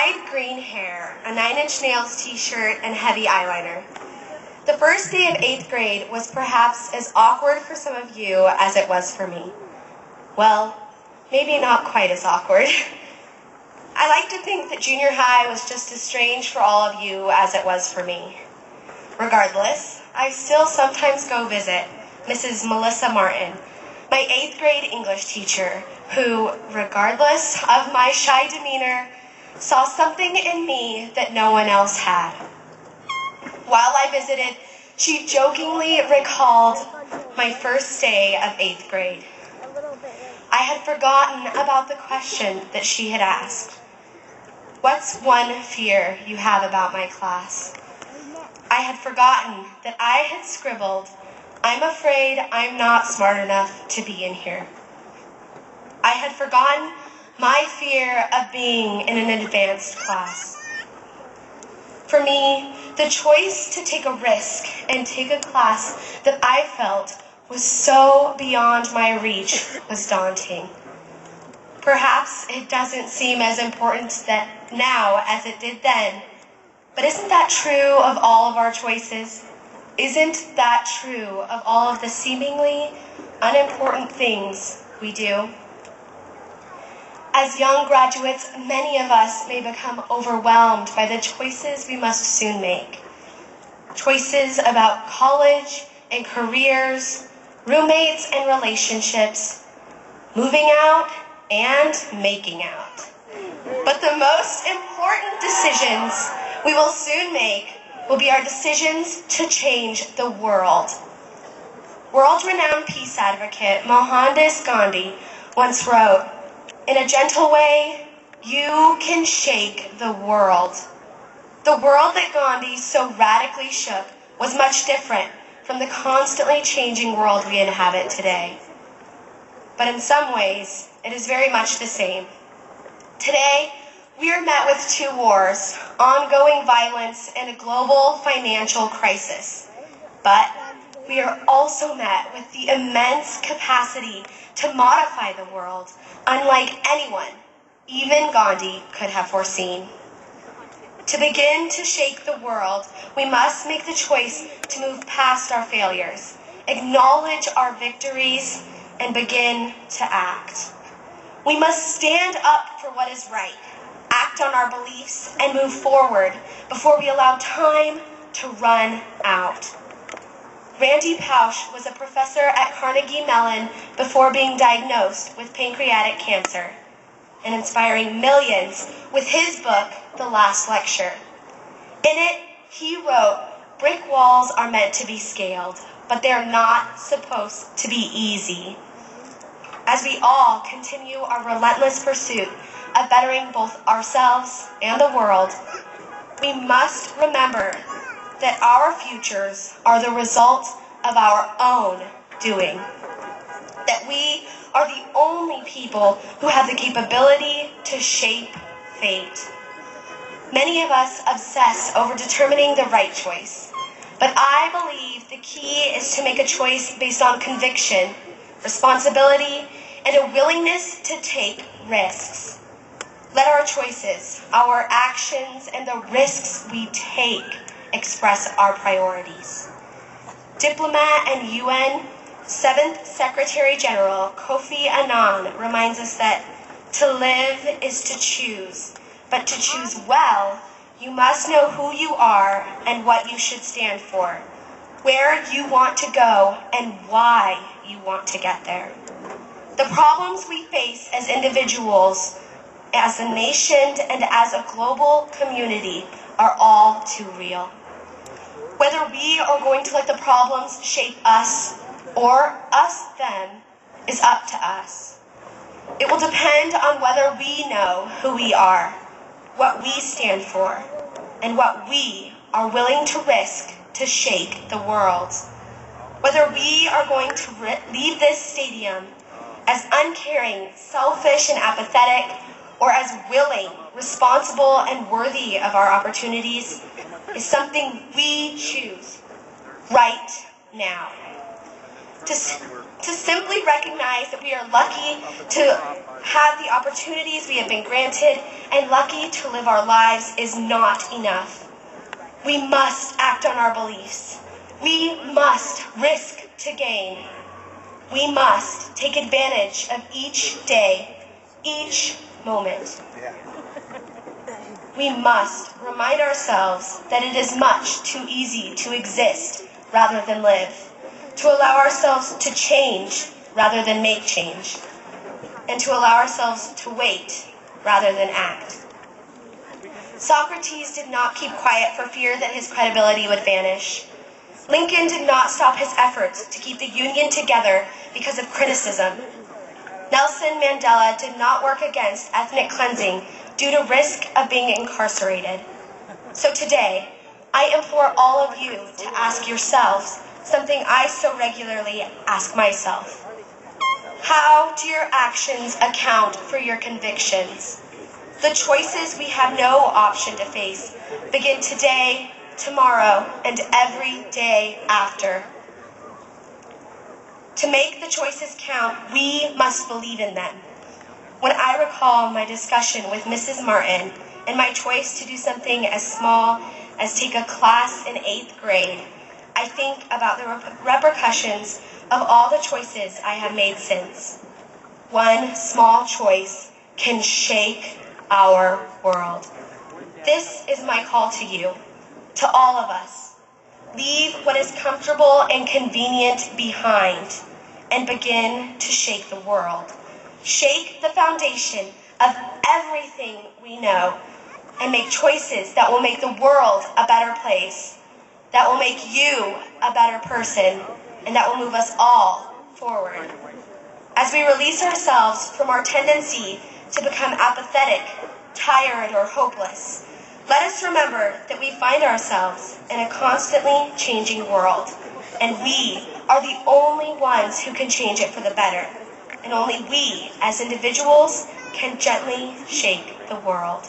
dyed green hair, a 9-inch nails t-shirt, and heavy eyeliner. The first day of 8th grade was perhaps as awkward for some of you as it was for me. Well, maybe not quite as awkward. I like to think that junior high was just as strange for all of you as it was for me. Regardless, I still sometimes go visit Mrs. Melissa Martin, my 8th grade English teacher, who, regardless of my shy demeanor, saw something in me that no one else had. While I visited, she jokingly recalled my first day of 8th grade. I had forgotten about the question that she had asked. What's one fear you have about my class? I had forgotten that I had scribbled, I'm afraid I'm not smart enough to be in here. I had forgotten my fear of being in an advanced class. For me, the choice to take a risk and take a class that I felt was so beyond my reach was daunting. Perhaps it doesn't seem as important now as it did then, but isn't that true of all of our choices? Isn't that true of all of the seemingly unimportant things we do? As young graduates, many of us may become overwhelmed by the choices we must soon make. Choices about college and careers, roommates and relationships, moving out and making out. But the most important decisions we will soon make will be our decisions to change the world. World-renowned peace advocate Mohandas Gandhi once wrote, "In a gentle way, you can shake the world." The world that Gandhi so radically shook was much different from the constantly changing world we inhabit today. But in some ways, it is very much the same. Today, we are met with 2 wars, ongoing violence, and a global financial crisis. But we are also met with the immense capacity to modify the world, unlike anyone, even Gandhi, could have foreseen. To begin to shake the world, we must make the choice to move past our failures, acknowledge our victories, and begin to act. We must stand up for what is right, act on our beliefs, and move forward before we allow time to run out. Randy Pausch was a professor at Carnegie Mellon before being diagnosed with pancreatic cancer, and inspiring millions with his book, The Last Lecture. In it, he wrote, "Brick walls are meant to be scaled, but they're not supposed to be easy." As we all continue our relentless pursuit of bettering both ourselves and the world, we must remember that our futures are the result of our own doing. That we are the only people who have the capability to shape fate. Many of us obsess over determining the right choice, but I believe the key is to make a choice based on conviction, responsibility, and a willingness to take risks. Let our choices, our actions, and the risks we take express our priorities. Diplomat and UN 7th Secretary General Kofi Annan reminds us that to live is to choose, but to choose well, you must know who you are and what you should stand for, where you want to go, and why you want to get there. The problems we face as individuals, as a nation, and as a global community are all too real. Whether we are going to let the problems shape us or us them is up to us. It will depend on whether we know who we are, what we stand for, and what we are willing to risk to shake the world. Whether we are going to leave this stadium as uncaring, selfish, and apathetic, or as willing, responsible, and worthy of our opportunities is something we choose right now. To simply recognize that we are lucky to have the opportunities we have been granted and lucky to live our lives is not enough. We must act on our beliefs. We must risk to gain. We must take advantage of each day, each moment. We must remind ourselves that it is much too easy to exist rather than live, to allow ourselves to change rather than make change, and to allow ourselves to wait rather than act. Socrates did not keep quiet for fear that his credibility would vanish. Lincoln did not stop his efforts to keep the Union together because of criticism. Nelson Mandela did not work against ethnic cleansing due to risk of being incarcerated. So today, I implore all of you to ask yourselves something I so regularly ask myself. How do your actions account for your convictions? The choices we have no option to face begin today, tomorrow, and every day after. To make the choices count, we must believe in them. When I recall my discussion with Mrs. Martin and my choice to do something as small as take a class in 8th grade, I think about the repercussions of all the choices I have made since. One small choice can shake our world. This is my call to you, to all of us. Leave what is comfortable and convenient behind and begin to shake the world. Shake the foundation of everything we know and make choices that will make the world a better place, that will make you a better person, and that will move us all forward. As we release ourselves from our tendency to become apathetic, tired, or hopeless, let us remember that we find ourselves in a constantly changing world, and we are the only ones who can change it for the better, and only we, as individuals, can gently shake the world.